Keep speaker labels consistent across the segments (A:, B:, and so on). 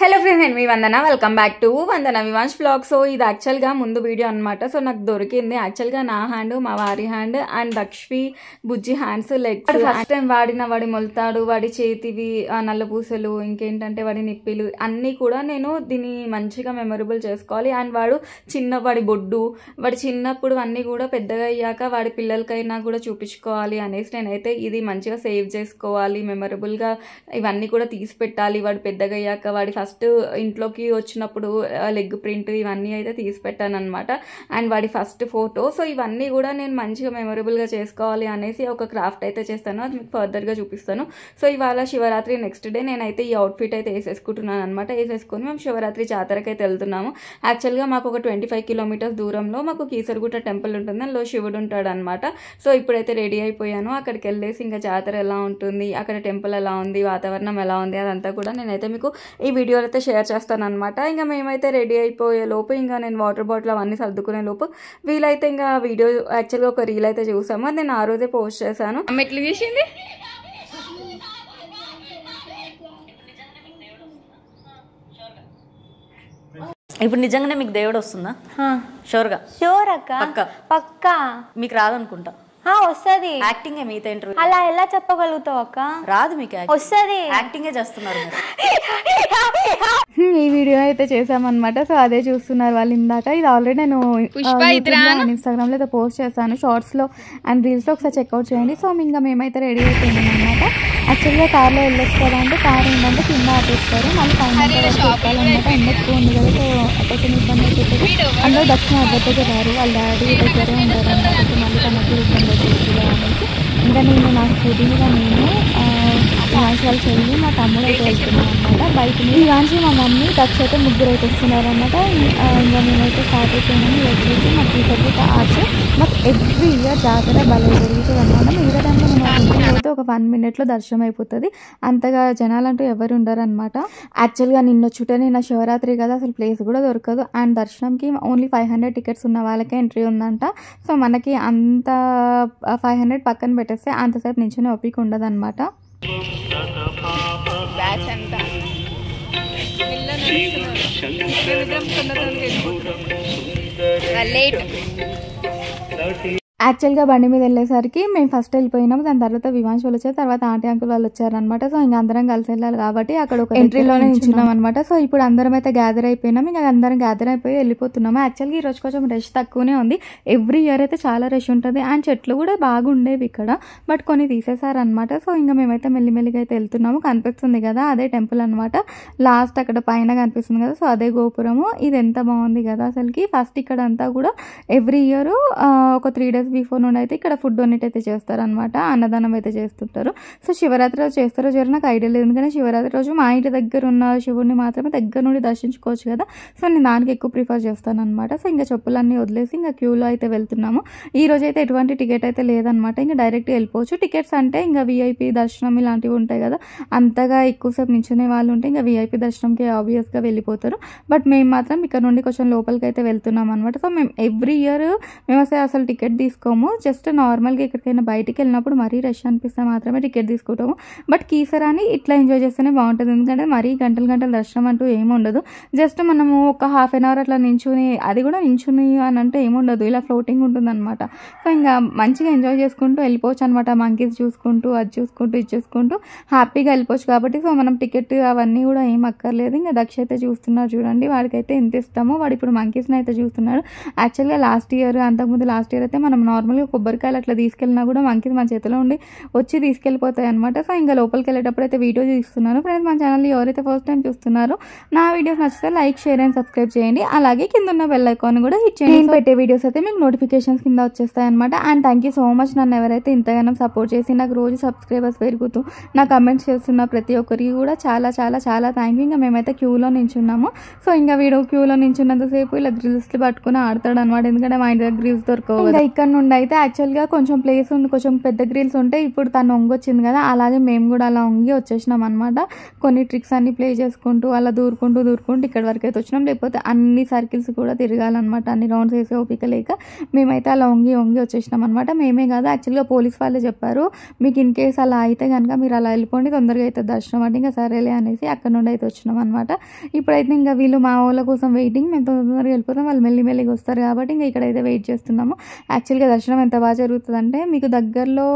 A: Hello friends, నేను మీ Vandana. Welcome back to Vandana Vivans vlog. So ఇది యాక్చువల్గా ముందు వీడియో అనమాట. సో నాకు దొరికింది యాక్చువల్గా నా హ్యాండ్, మా వారి hand and దక్షి Bujji hands, legs. First time వాడిన వాడి మొలతాడు, వాడి చేతివి నల్ల పూసలు, ఇంకేంటంటే వాడి నిప్పిలు అన్నీ కూడా నేను దీన్ని మంచిగా మెమొరబుల్ చేసుకోవాలి. అండ్ వాడి బొడ్డు, వాడి చిన్నప్పుడు అన్నీ కూడా పెద్దగా అయ్యాక వాడి పిల్లలకైనా కూడా చూపించుకోవాలి అనేసి నేనైతే ఇది మంచిగా సేవ్ చేసుకోవాలి, మెమొరబుల్గా ఇవన్నీ కూడా తీసి పెట్టాలి. వాడు పెద్దగా అయ్యాక వాడి ఫస్ట్ ఇంట్లోకి వచ్చినప్పుడు లెగ్ ప్రింట్ ఇవన్నీ అయితే తీసి పెట్టాను అనమాట. అండ్ వాడి ఫస్ట్ ఫోటో. సో ఇవన్నీ కూడా నేను మంచిగా మెమొరబుల్గా చేసుకోవాలి అనేసి ఒక క్రాఫ్ట్ అయితే చేస్తాను. అది మీకు ఫర్దర్గా చూపిస్తాను. సో ఇవాళ శివరాత్రి నెక్స్ట్ డే నేనైతే ఈ అవుట్ఫిట్ అయితే వేసేసుకుంటున్నాను అనమాట. వేసేసుకొని మేము శివరాత్రి జాతరకి అయితే వెళ్తున్నాము. యాక్చువల్గా మాకు ఒక 25 కిలోమీటర్స్ దూరంలో మాకు కీసరగుట్ట టెంపుల్ ఉంటుంది, అందులో శివుడు ఉంటాడు అనమాట. సో ఇప్పుడైతే రెడీ అయిపోయాను. అక్కడికి వెళ్ళేసి ఇంకా జాతర ఎలా ఉంటుంది, అక్కడ టెంపుల్ ఎలా ఉంది, వాతావరణం ఎలా ఉంది, అదంతా కూడా నేనైతే మీకు ఈ వీడియో అయితే షేర్ చేస్తాను అనమాట. ఇంకా మేమైతే రెడీ అయిపోయే లోపు ఇంకా నేను వాటర్ బాటిల్ అవన్నీ సర్దుకునే లోపు వీలైతే ఇంకా వీడియో యాక్చువల్గా ఒక రీల్ అయితే చూసాము. అది నేను ఆ రోజే పోస్ట్ చేశాను. ఎట్లా చేసింది
B: ఇప్పుడు నిజంగానే మీకు దేవుడు వస్తుందా? షూర్గా?
C: షూర్ అక్క, పక్కా.
B: మీకు రాదనుకుంటా.
C: వస్తుంది.
B: యాక్టింగ్ మిగతా ఇంటర్వ్యూ
C: అలా ఎలా చెప్పగలుగుతావు అక్క?
B: రాదు మీకు?
C: వస్తుంది.
B: యాక్టింగే చేస్తున్నారు
A: ఈ వీడియో అయితే చేసామన్నమాట. సో అదే చూస్తున్నారు వాళ్ళు ఇందాక. ఇది ఆల్రెడీ నేను ఇన్స్టాగ్రామ్ లో అయితే పోస్ట్ చేశాను, షార్ట్స్ లో అండ్ రీల్స్ లో ఒకసారి చెక్అవుట్ చేయండి. సో ఇంకా మేమైతే రెడీ అయిపోయినాం అనమాట. యాక్చువల్గా కార్లో వెళ్ళొచ్చు కదా అంటే కార్ ఏంటంటే కింద ఆపేస్తారు, మళ్ళీ పైన చెప్పాలన్నమాట. ఎండ ఎక్కువ ఉంది కదా, సో కొంచెం ఇబ్బంది అయిపోతుంది. అందరూ దక్షిణ అద్దరికే రారు, వాళ్ళ డాడీ దగ్గరే ఉంటారు అనమాట. సో మళ్ళీ తనకు ఇబ్బంది అవుతుంది అనేసి ఇంకా నేను నా స్కూటీ మీద నేను ఇవాంశి వాళ్ళు చెల్లి మా తమ్ముడు అయితే వెళ్తున్నాను అనమాట. బైక్ మీద ఇవాంశి మా మమ్మీ దక్ష అయితే ముగ్గురు అయితే వస్తున్నారు అనమాట. ఇంకా మేమైతే స్టార్ట్ అయిపోయినాము. వచ్చేసి మాకు ఈ సబ్జెక్ట్ ఆర్చ్ మాకు ఎవ్రీ ఇయర్ జాతర భలే జరుగుతుంది అనమాట. మిగతా టైంలో మేము అయితే ఒక 1 minute దర్శనం అయిపోతుంది, అంతగా జనాలంటూ ఎవరు ఉండరు అనమాట. యాక్చువల్గా నిన్న చుట్టనే నా శివరాత్రి కదా, అసలు ప్లేస్ కూడా దొరకదు. అండ్ దర్శనంకి ఓన్లీ 500 టికెట్స్ ఉన్న వాళ్ళకే ఎంట్రీ ఉందంట. సో మనకి అంత 500 పక్కన పెట్టేస్తే అంతసేపు నించునే ఓపిక ఉండదు అనమాట. యాక్చువల్గా బండి మీద వెళ్ళేసరికి మేము ఫస్ట్ వెళ్ళిపోయినాము, దాని తర్వాత వివాంశ్ వాళ్ళు వచ్చారు, తర్వాత ఆంటీ అంకుల్ వాళ్ళు వచ్చారనమాట. సో ఇంకా అందరం కలిసి వెళ్ళాలి కాబట్టి అక్కడ ఒక ఎంట్రీలోనే నిల్చున్నాం అనమాట. సో ఇప్పుడు అందరం అయితే గ్యాదర్ అయిపోయినాం, ఇంకా అందరం గ్యాదర్ అయిపోయి వెళ్ళిపోతున్నాము. యాక్చువల్గా ఈ రోజు కొంచెం రష్ తక్కువనే ఉంది. ఎవ్రీ ఇయర్ అయితే చాలా రష్ ఉంటుంది. అండ్ చెట్లు కూడా బాగుండేవి ఇక్కడ, బట్ కొన్ని తీసేసారనమాట. సో ఇంకా మేమైతే మెల్లిమెల్లిగా అయితే వెళ్తున్నాము. కనిపిస్తుంది కదా అదే టెంపుల్ అనమాట. లాస్ట్ అక్కడ పైన కనిపిస్తుంది కదా, సో అదే గోపురము. ఇది ఎంత బాగుంది కదా అసలుకి. ఫస్ట్ ఇక్కడ అంతా కూడా ఎవ్రీ ఇయర్ ఒక 3 days బిఫోర్ నుండి అయితే ఇక్కడ ఫుడ్ డొనేట్ అయితే చేస్తారనమాట, అన్నదానం అయితే చేస్తుంటారు. సో శివరాత్రి రోజు చేస్తారో జర నాకు ఐడియా లేదు, ఎందుకంటే శివరాత్రి రోజు మా ఇంటి దగ్గర ఉన్న శివుడిని మాత్రమే దగ్గర నుండి దర్శించుకోవచ్చు కదా. సో నేను దానికి ఎక్కువ ప్రిఫర్ చేస్తాను అనమాట. సో ఇంకా చెప్పులన్నీ వదిలేసి ఇంకా క్యూలో అయితే వెళ్తున్నాము. ఈ రోజు అయితే ఎటువంటి టికెట్ అయితే లేదనమాట, ఇంకా డైరెక్ట్ వెళ్ళిపోవచ్చు. టికెట్స్ అంటే ఇంకా విఐపి దర్శనం ఇలాంటివి ఉంటాయి కదా, అంతగా ఎక్కువసేపు నించునే వాళ్ళు ఉంటే ఇంకా విఐపి దర్శనంకి ఆబ్వియస్గా వెళ్ళిపోతారు. బట్ మేము మాత్రం ఇక్కడ నుండి కొంచెం లోపలికి అయితే వెళ్తున్నాం అనమాట. సో మేము ఎవ్రీ ఇయర్ మేము అసలు టికెట్ తీసుకోము, జస్ట్ నార్మల్గా ఎక్కడికైనా బయటికి వెళ్ళినప్పుడు మరీ రష్ అనిపిస్తే మాత్రమే టికెట్ తీసుకుంటాము. బట్ కీసరాని ఇట్లా ఎంజాయ్ చేస్తేనే బాగుంటుంది, ఎందుకంటే మరీ గంటల దర్శనం అంటూ ఏమి ఉండదు. జస్ట్ మనము ఒక 1/2 hour అట్లా నించుని, అది కూడా నించుని అని అంటే ఏముండదు, ఇలా ఫ్లోటింగ్ ఉంటుంది అనమాట. సో ఇంకా మంచిగా ఎంజాయ్ చేసుకుంటూ వెళ్ళిపోవచ్చు అనమాట. మంకీస్ చూసుకుంటూ, అది చూసుకుంటూ, ఇది చూసుకుంటూ హ్యాపీగా వెళ్ళిపోవచ్చు కాబట్టి. సో మనం టికెట్ అవన్నీ కూడా ఏం అక్కర్లేదు. ఇంకా దక్ష అయితే చూస్తున్నారు చూడండి, వాడికైతే ఎంత ఇష్టమో వాడు ఇప్పుడు మంకీస్ని అయితే చూస్తున్నాడు. యాక్చువల్గా అంతకుముందు లాస్ట్ ఇయర్ అయితే మనం నార్మల్గా కొబ్బరికాయలు అట్లా తీసుకెళ్ళినా కూడా మంకీస్ మన చేతిలో ఉండి వచ్చి తీసుకెళ్ళిపోతాయి అనమాట. సో ఇంకా లోపలికి వెళ్ళేటప్పుడు అయితే వీడియో తీస్తున్నాను. ఫ్రెండ్స్ మన ఛానల్ ఎవరైతే ఫస్ట్ టైం చూస్తున్నారో నా వీడియోస్ నచ్చితే లైక్, షేర్ అండ్ సబ్స్క్రైబ్ చేయండి. అలాగే కింద ఉన్న బెల్ ఐకాన్ కూడా హిట్ చేయండి. నేను పెట్టే వీడియోస్ అయితే మీకు నోటిఫికేషన్స్ కింద వచ్చేస్తాయి అనమాట. And thank you so much నన్ను ఎవరైతే ఇంతగానో సపోర్ట్ చేసి నాకు రోజు సబ్స్క్రైబర్స్ పెరుగుతూ నా కమెంట్స్ చేస్తున్న ప్రతి ఒక్కరికి కూడా చాలా చాలా చాలా థ్యాంక్ యూ. ఇంకా మేమైతే క్యూలో నించున్నాము. సో ఇంకా వీడియో క్యూలో నించున్నంతసేపు ఇలా గ్రిల్స్ పట్టుకుని ఆడతాడు అనమాట, ఎందుకంటే మా ఇంటి దగ్గర గ్రిల్స్ దొరకవు. ఇంకా ఇక్కడ నుండి అయితే యాక్చువల్గా కొంచెం ప్లేస్ ఉండి కొంచెం పెద్ద గ్రిల్స్ ఉంటే ఇప్పుడు తను వంగొచ్చింది కదా, అలాగే మేము కూడా అలా వంగి వచ్చేసినాం అనమాట. కొన్ని ట్రిక్స్ అన్ని ప్లే చేసుకుంటూ అలా దూరుకుంటూ ఇక్కడ వరకు అయితే వచ్చినాం. లేకపోతే అన్ని సర్కిల్స్ కూడా తిరగాలన్నమాట, అన్ని రౌండ్స్ వేసే ఓపిక లేక మేమైతే అలా వంగి వచ్చేసినాం అనమాట. మేమే కాదు యాక్చువల్గా పోలీస్ వాళ్ళే చెప్పారు, మీకు ఇన్ కేస్ అలా అయితే కనుక మీరు అలా వెళ్ళిపోండి, తొందరగా అయితే దర్శనం అంటే ఇంకా సరేలే అనేసి అక్కడ నుండి అయితే వచ్చినాం అనమాట. ఇప్పుడైతే ఇంకా వీళ్ళు మా వాళ్ళ కోసం వెయిటింగ్, మేము తొందరగా వెళ్ళిపోతాం, వాళ్ళు మెల్లిగా వస్తారు కాబట్టి ఇంకా ఇక్కడైతే వెయిట్ చేస్తున్నాము. యాక్చువల్గా దర్శనం ఎంత బాగా జరుగుతుందంటే మీకు దగ్గరలో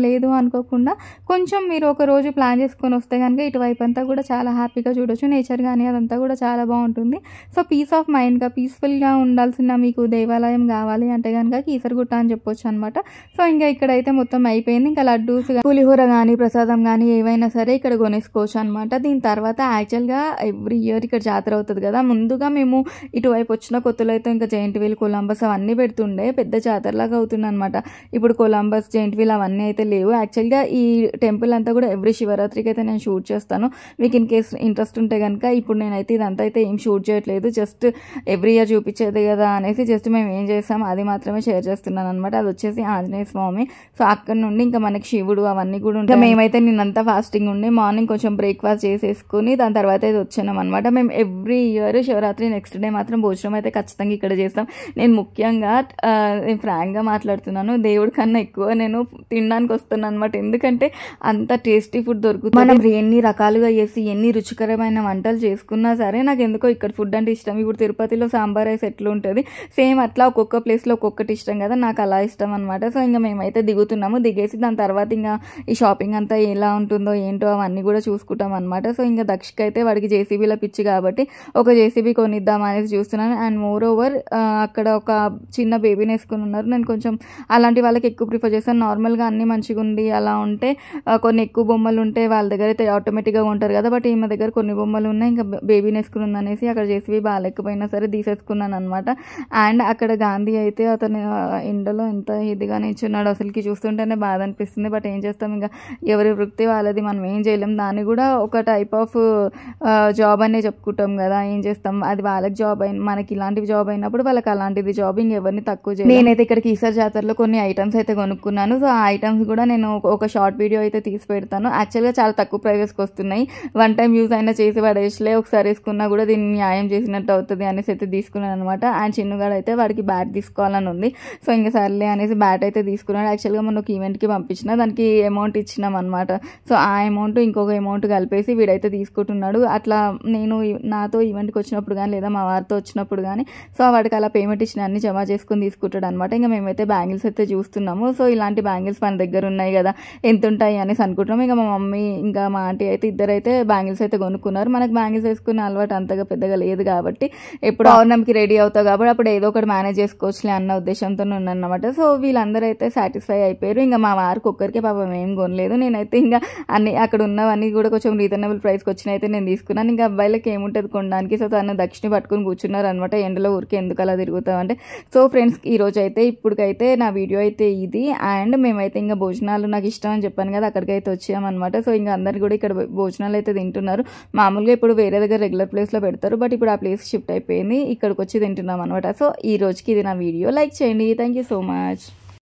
A: లేదు అనుకోకుండా కొంచెం మీరు ఒక రోజు ప్లాన్ చేసుకొని వస్తే కనుక ఇటువైపు అంతా కూడా చాలా హ్యాపీగా చూడొచ్చు. నేచర్ కానీ అదంతా కూడా చాలా బాగుంటుంది. సో పీస్ ఆఫ్ మైండ్గా పీస్ఫుల్గా ఉండాల్సిన మీకు దేవాలయం కావాలి అంటే కనుక కీసరగుట్ట అని చెప్పొచ్చు అనమాట. సో ఇంకా ఇక్కడైతే మొత్తం అయిపోయింది. ఇంకా లడ్డూస్ పులిహోర కానీ ప్రసాదం కానీ ఏవైనా సరే ఇక్కడ కొనేసుకోవచ్చు అనమాట. దీని తర్వాత యాక్చువల్గా ఎవ్రీ ఇయర్ ఇక్కడ జాతర అవుతుంది కదా, ముందుగా మేము ఇటువైపు వచ్చిన కొత్తలో అయితే ఇంకా జైంట్ వీల్ కొలంబస్ అవన్నీ పెడుతుండే, పెద్ద జాతరలాగా అవుతుంది అనమాట. ఇప్పుడు కొలంబస్ జైంట్ వీల్ అవన్నీ అయితే లేవు. యాక్చువల్గా ఈ టెంపుల్ అంతా కూడా ఎవ్రీ శివరాత్రికి అయితే నేను షూట్ చేస్తాను. మీకు ఇన్ కేస్ ఇంట్రెస్ట్ ఉంటే కనుక ఇప్పుడు నేనైతే ఇదంతా అయితే ఏం షూట్ చేయట్లేదు, జస్ట్ ఎవ్రీ ఇయర్ చూపించేది కదా అనేసి జస్ట్ మేము ఏం చేస్తాం అది మాత్రమే షేర్ చేస్తున్నాను అనమాట. అది వచ్చేసి ఆంజనేయ స్వామి. సో అక్కడ నుండి ఇంకా మనకి శివుడు అవన్నీ కూడా ఉంటాయి. మేమైతే నిన్నంతా ఫాస్టింగ్ ఉండి మార్నింగ్ కొంచెం బ్రేక్ఫాస్ట్ చేసేసుకుని దాని తర్వాత అయితే వచ్చాను అనమాట. మేము every year Shivaratri next day మాత్రం భోజనం అయితే ఖచ్చితంగా ఇక్కడ చేస్తాం. నేను ముఖ్యంగా ఫ్రాంక్గా మాట్లాడుతున్నాను, దేవుడి కన్నా ఎక్కువ నేను తినడానికి వస్తున్నాను అనమాట. ఎందుకంటే అంత టేస్టీ ఫుడ్ దొరుకుతుంది. మనం ఎన్ని రకాలుగా చేసి ఎన్ని రుచికరమైన వంటలు చేసుకున్నా సరే నాకు ఎందుకో ఇక్కడ ఫుడ్ అంటే ఇష్టం. ఇప్పుడు తిరుపతిలో సాంబార్ రైస్ ఎట్లా ఉంటుంది సేమ్ అట్లా ఒక్కొక్క ప్లేస్లో ఒక్కొక్కటి ఇష్టం కదా, నాకు అలా ఇష్టం అనమాట. సో ఇంకా మేమైతే దిగుతున్నాము, దిగేసి దాని తర్వాత ఇంకా ఈ షాపింగ్ అంతా ఎలా ఉంటుందో ఏంటో అవన్నీ కూడా చూసుకుంటాం అనమాట. సో ఇంకా దక్షికి అయితే వాడికి జేసీబీలో పిచ్చి కాబట్టి ఒక జేసీబీ కొనిద్దాం అనేసి చూస్తున్నాను. అండ్ మోర్ ఓవర్ అక్కడ ఒక చిన్న బేబీని వేసుకుని ఉన్నారు. నేను కొంచెం అలాంటి వాళ్ళకి ఎక్కువ ప్రిఫర్ చేస్తాను. నార్మల్గా అన్ని మంచిగా ఉండి అలా ఉంటే కొన్ని ఎక్కువ బొమ్మలు ఉంటే వాళ్ళ దగ్గర అయితే ఆటోమేటిక్గా ఉంటారు కదా, బట్ ఈమె దగ్గర కొన్ని బొమ్మలు ఉన్నాయి, ఇంకా బేబీని వేసుకుని ఉందనేసి అక్కడ జేసీబీ బాగాలేకపోయినా సరే తీసేసుకున్నాను అనమాట. అండ్ అక్కడ గాంధీ అయితే అతను ఎండలో ఎంత ఇదిగా నిల్చున్నాడు, అసలుకి చూస్తుంటేనే బాధ అనిపిస్తుంది. బట్ ఏం చేస్తాం, ఇంకా ఎవరి వృత్తి వాళ్ళది, మనం ఏం చేయలేం. దాన్ని కూడా ఒక టైప్ ఆఫ్ జాబ్ అనే చెప్పుకుంటాం కదా, ఏం చేస్తాం, అది వాళ్ళకి జాబ్ అయిన మనకి ఇలాంటివి జాబ్ అయినప్పుడు వాళ్ళకి అలాంటిది జాబ్, ఇంకెవరిని తక్కువ చేయలేదు. నేనైతే ఇక్కడ కీసర్ జాతరలో కొన్ని ఐటమ్స్ అయితే కొనుక్కున్నాను. సో ఆ ఐటమ్స్ కూడా నేను ఒక షార్ట్ వీడియో అయితే తీసి పెడతాను. యాక్చువల్గా చాలా తక్కువ ప్రైజెస్కి వస్తున్నాయి, వన్ టైం యూజ్ అయినా చేసి పడేసలే, ఒకసారి వేసుకున్నా కూడా దీన్ని న్యాయం చేసినట్టు అవుతుంది అనేసి అయితే తీసుకున్నాను అనమాట. అండ్ చిన్నగాడు అయితే వాడికి బ్యాట్ తీసుకోవాలని ఉంది. సో ఇంకా సర్లే అనేసి బ్యాట్ అయితే తీసుకున్నాడు. యాక్చువల్గా మనం ఒక ఈవెంట్కి పంపించిన దానికి అమౌంట్ ఇచ్చినాం అనమాట. సో ఆ అమౌంట్ ఇంకొక అమౌంట్ కలిపేసి వీడైతే తీసుకుంటున్నాడు. అట్లా నేను నాతో ఈవెంట్కి వచ్చినప్పుడు కానీ లేదా మా వారితో వచ్చినప్పుడు కానీ సో వాడికి అలా పేమెంట్ ఇచ్చిన అన్ని జమ చేసుకుని తీసుకుంటాడు అనమాట. ఇంకా మేమైతే బ్యాంగిల్స్ అయితే చూస్తున్నాము. సో ఇలాంటి బ్యాంగిల్స్ మన దగ్గర ఉన్నాయి కదా, ఎంత ఉంటాయి అనేసి అనుకుంటున్నాం. ఇంకా మా మమ్మీ ఇంకా మా ఆంటీ అయితే ఇద్దరైతే బ్యాంగిల్స్ అయితే కొనుక్కున్నారు. మనకు బ్యాంగిల్స్ వేసుకునే అలవాటు అంతగా పెద్దగా లేదు కాబట్టి ఎప్పుడు పౌర్ణమికి రెడీ అవుతావు కాబట్టి అప్పుడు ఏదో ఒకటి మేనేజ్ చేసుకోవచ్చులే అన్న ఉద్దేశంతో ఉన్నానమాట. సో వీళ్ళందరూ అయితే సాటిస్ఫై అయిపోయారు. ఇంకా మా వారికి ఒక్కరికి పాపం ఏం కొనలేదు. నేనైతే ఇంకా అన్ని అక్కడ ఉన్నవన్నీ కూడా కొంచెం రీజనబుల్ ప్రైస్కి వచ్చిన అయితే నేను తీసుకున్నాను. ఇంకా అబ్బాయిలకి ఏముంటుంది కొనడానికి. సో తను దక్షిణ పట్టుకుని కూర్చున్నారు అనమాట, ఎండలో ఊరికి ఎందుకు అలా తిరుగుతాం అంటే. సో ఫ్రెండ్స్ ఈరోజు అయితే ఇప్పటికైతే నా వీడియో అయితే ఇది. అండ్ మేమైతే ఇంకా భోజనాలు నాకు ఇష్టం అని చెప్పాను కదా, అక్కడికైతే వచ్చామన్నమాట. సో ఇంకా అందరు కూడా ఇక్కడ భోజనాలు అయితే తింటున్నారు. మామూలుగా ఇప్పుడు వేరే దగ్గర రెగ్యులర్ ప్లేస్లో పెడతారు, బట్ ఇప్పుడు ఆ ప్లేస్ షిఫ్ట్ అయిపోయింది, ఇక్కడికి వచ్చి తింటున్నాం అనమాట. సో ఈ రోజుకి ఇది నా వీడియో, లైక్ చేయండి. Thank you so much.